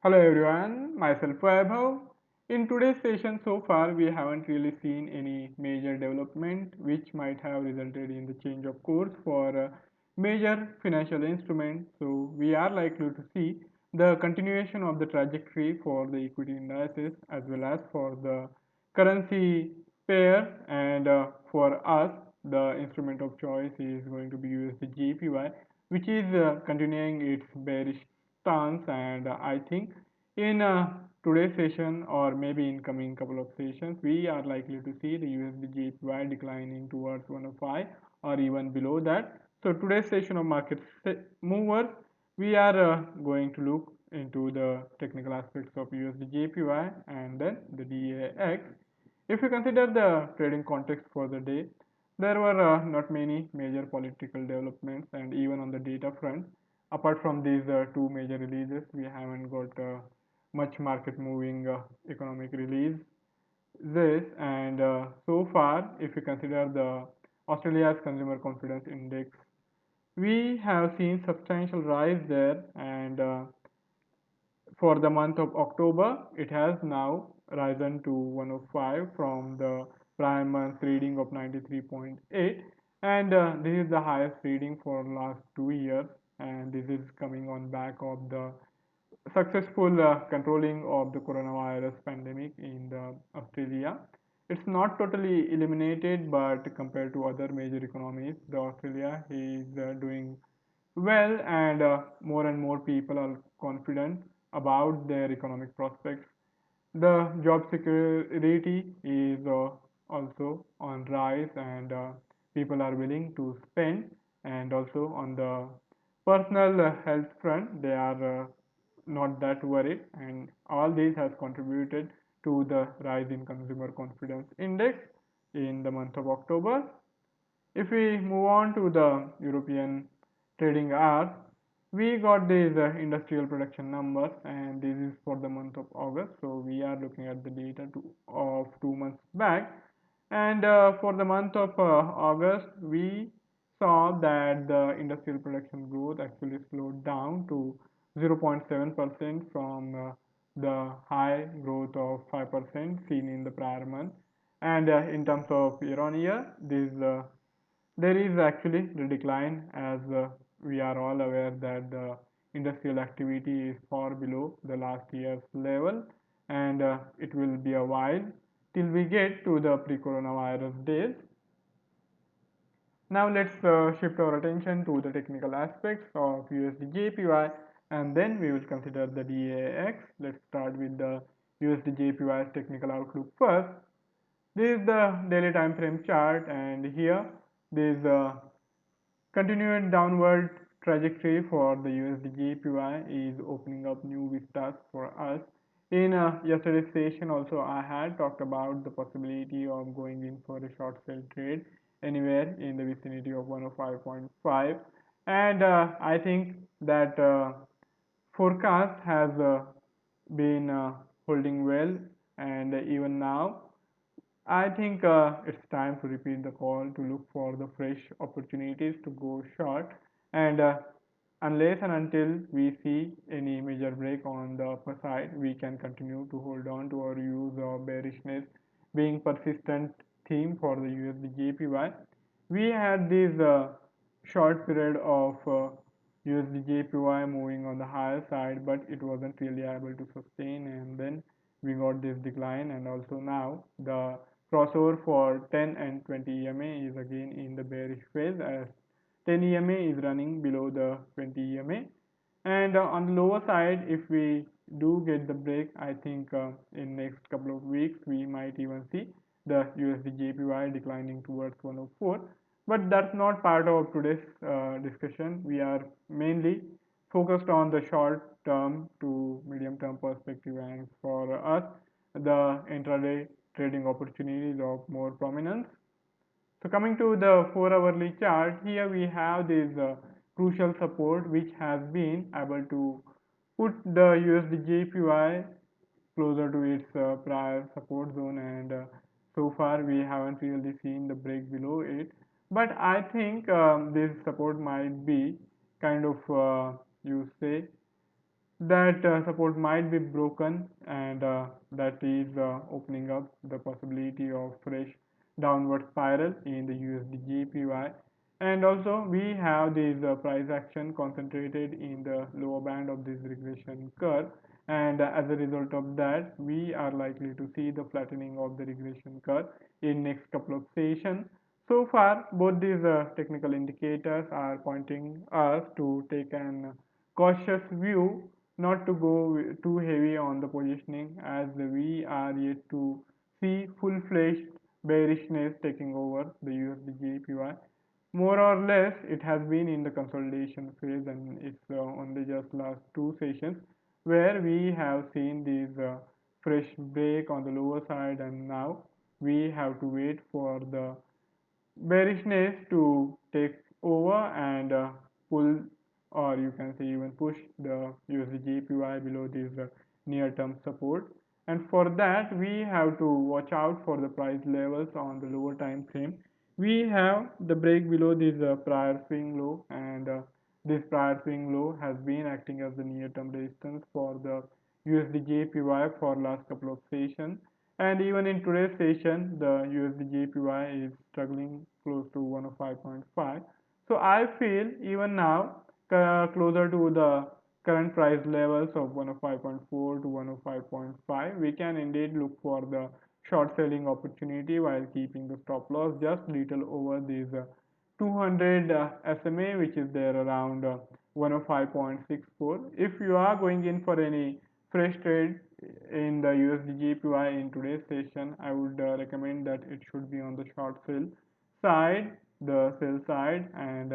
Hello everyone, myself Vaibhav. In today's session so far we haven't really seen any major development which might have resulted in the change of course for major financial instruments. So we are likely to see the continuation of the trajectory for the equity indices as well as for the currency pair and for us the instrument of choice is going to be USDJPY which is continuing its bearish stance and I think in today's session or maybe in coming couple of sessions we are likely to see the USD declining towards 105 or even below that. So today's session of market movers we are going to look into the technical aspects of USD and then the DAX. If you consider the trading context for the day, there were not many major political developments, and even on the data front, apart from these two major releases, we haven't got much market moving economic release. This and so far, if you consider the Australia's consumer confidence index, we have seen substantial rise there and for the month of October, it has now risen to 105 from the prior month reading of 93.8, and this is the highest reading for last 2 years, and this is coming on back of the successful controlling of the coronavirus pandemic in the Australia. It's not totally eliminated, but compared to other major economies, the Australia is doing well, and more and more people are confident about their economic prospects. The job security is also on rise, and people are willing to spend. And also on the personal health front, they are not that worried, and all these has contributed to the rise in consumer confidence index in the month of October. If we move on to the European trading hours, we got these industrial production numbers, and this is for the month of August. So we are looking at the data of 2 months back, and for the month of August, we saw that the industrial production growth actually slowed down to 0.7% from the high growth of 5% seen in the prior month. And in terms of year on year, there is actually the decline as we are all aware that the industrial activity is far below the last year's level, and it will be a while till we get to the pre-coronavirus days. Now let's shift our attention to the technical aspects of USDJPY, and then we will consider the DAX. Let's start with the USDJPY's technical outlook first. This is the daily time frame chart, and here there is a continued downward trajectory for the USD is opening up new vistas for us. In yesterday's session also I had talked about the possibility of going in for a short sell trade anywhere in the vicinity of 105.5, and I think that forecast has been holding well, and even now I think it's time to repeat the call to look for the fresh opportunities to go short, and unless and until we see any major break on the upper side, we can continue to hold on to our use of bearishness being persistent theme for the USD We had this short period of USD moving on the higher side, but it wasn't really able to sustain, and then we got this decline, and also now the crossover for 10 and 20 EMA is again in the bearish phase as 10 EMA is running below the 20 EMA, and on the lower side, if we do get the break, I think in next couple of weeks we might even see the USD declining towards 104. But that's not part of today's discussion. We are mainly focused on the short term to medium term perspective, and for us, the intraday trading opportunities of more prominence. So coming to the 4 hourly chart, here we have this crucial support which has been able to put the USD closer to its prior support zone, and so far we haven't really seen the break below it. But I think this support might be kind of you say that support might be broken, and that is opening up the possibility of fresh downward spiral in the USDJPY. And also we have this price action concentrated in the lower band of this regression curve, and as a result of that we are likely to see the flattening of the regression curve in next couple of sessions. So far both these technical indicators are pointing us to take an cautious view, not to go too heavy on the positioning, as we are yet to see full-fledged bearishness taking over the USD More or less, it has been in the consolidation phase, and it's only just last two sessions where we have seen this fresh break on the lower side, and now we have to wait for the bearishness to take over and pull, or you can say even push the USDJPY below this near-term support. And for that, we have to watch out for the price levels on the lower time frame. We have the break below this prior swing low, and this prior swing low has been acting as the near-term resistance for the USDJPY for last couple of sessions. And even in today's session, the USDJPY is struggling close to 105.5. So I feel even now, closer to the current price levels of 105.4 to 105.5, we can indeed look for the short selling opportunity while keeping the stop loss just little over this 200 SMA, which is there around 105.64. If you are going in for any fresh trade in the USDJPY in today's session, I would recommend that it should be on the short sell side, the sell side, and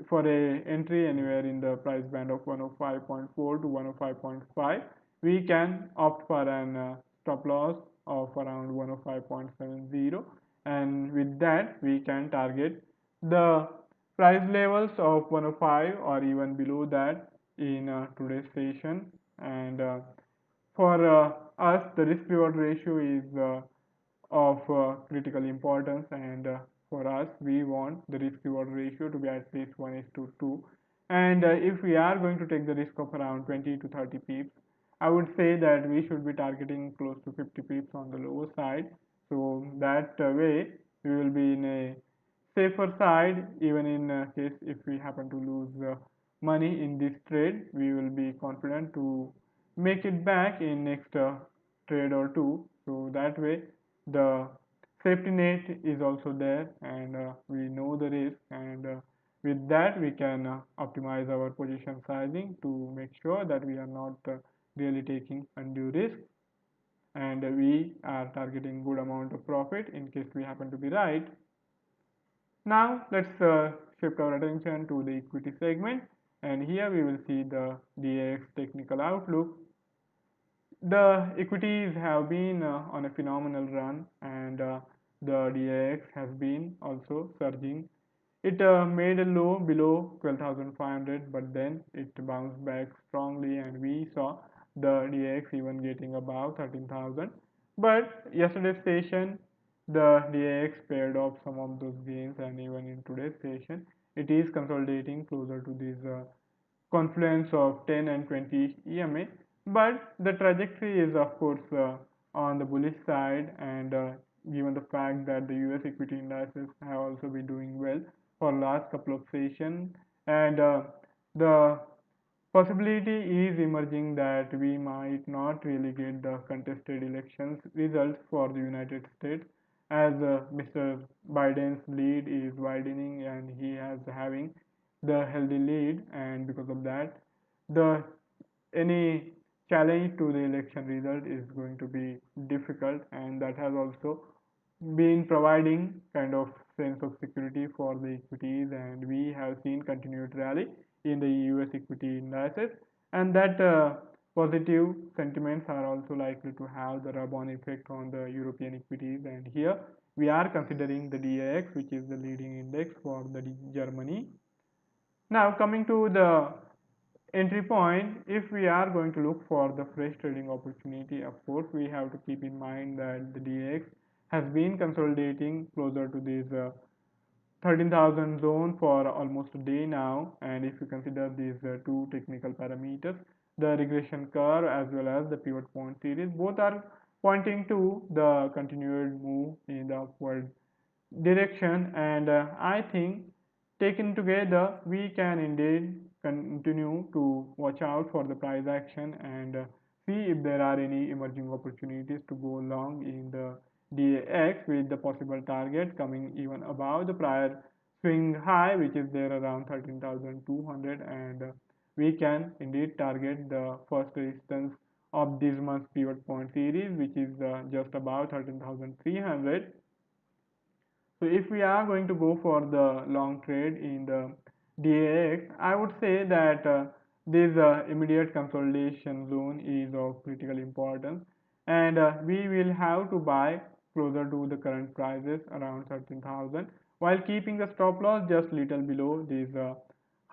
for a entry anywhere in the price band of 105.4 to 105.5, we can opt for an stop loss of around 105.70, and with that we can target the price levels of 105 or even below that in today's session. And for us, the risk reward ratio is of critical importance, and for us we want the risk reward ratio to be at least 1 is to 2. And if we are going to take the risk of around 20 to 30 pips, I would say that we should be targeting close to 50 pips on the lower side, so that way we will be in a safer side. Even in case if we happen to lose money in this trade, we will be confident to make it back in next trade or two. So that way the safety net is also there, and we know the risk, and with that we can optimize our position sizing to make sure that we are not really taking undue risk, and we are targeting good amount of profit in case we happen to be right. Now let's shift our attention to the equity segment, and here we will see the DAX technical outlook. The equities have been on a phenomenal run, and the DAX has been also surging. It made a low below 12,500, but then it bounced back strongly, and we saw the DAX even getting above 13,000. But yesterday's session, the DAX paired off some of those gains, and even in today's session, it is consolidating closer to this confluence of 10 and 20 EMA. But the trajectory is of course on the bullish side, and given the fact that the US equity indices have also been doing well for last couple of sessions, and the possibility is emerging that we might not really get the contested elections results for the United States, as Mr. Biden's lead is widening and he is having the healthy lead, and because of that the any challenge to the election result is going to be difficult, and that has also been providing kind of sense of security for the equities, and we have seen continued rally in the US equity indices, and that positive sentiments are also likely to have the rub-on effect on the European equities. And here we are considering the DAX, which is the leading index for the Germany. Now coming to the entry point, if we are going to look for the fresh trading opportunity, of course we have to keep in mind that the DAX has been consolidating closer to this 13,000 zone for almost a day now, and if you consider these two technical parameters, the regression curve as well as the pivot point series. Both are pointing to the continued move in the upward direction, and I think taken together we can indeed continue to watch out for the price action and see if there are any emerging opportunities to go long in the DAX with the possible target coming even above the prior swing high, which is there around 13,200, and we can indeed target the first resistance of this month's pivot point series, which is just about 13,300. So if we are going to go for the long trade in the DAX, I would say that this immediate consolidation zone is of critical importance, and we will have to buy closer to the current prices around 13,000 while keeping the stop loss just little below this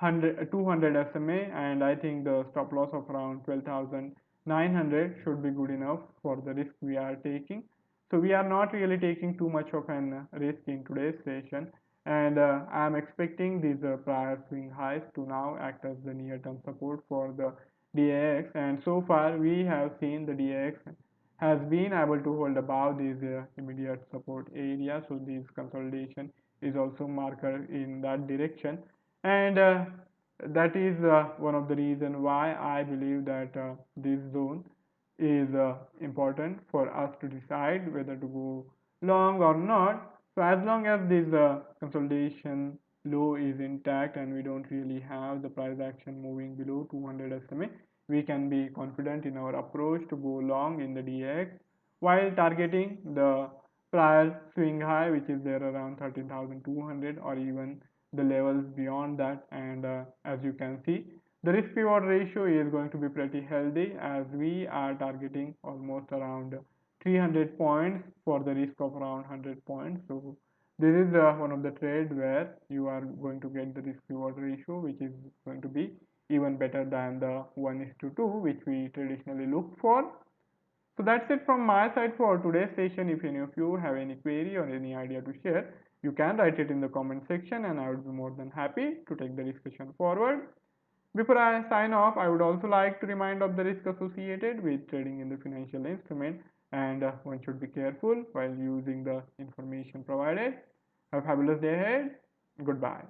200 SMA, and I think the stop loss of around 12,900 should be good enough for the risk we are taking. So we are not really taking too much of an risk in today's session, and I am expecting these prior swing highs to now act as the near-term support for the DAX. And so far we have seen the DAX has been able to hold above this immediate support area. So this consolidation is also marker in that direction, and that is one of the reason why I believe that this zone is important for us to decide whether to go long or not. So as long as this consolidation low is intact and we don't really have the price action moving below 200 SMA, we can be confident in our approach to go long in the DX while targeting the prior swing high, which is there around 13,200, or even the levels beyond that. And as you can see, the risk reward ratio is going to be pretty healthy as we are targeting almost around 300 points for the risk of around 100 points. So this is one of the trade where you are going to get the risk reward ratio which is going to be even better than the 1 is to 2 which we traditionally look for. So that's it from my side for today's session. If any of you have any query or any idea to share, you can write it in the comment section and I would be more than happy to take the discussion forward. Before I sign off, I would also like to remind of the risk associated with trading in the financial instrument, and one should be careful while using the information provided. Have a fabulous day ahead. Goodbye.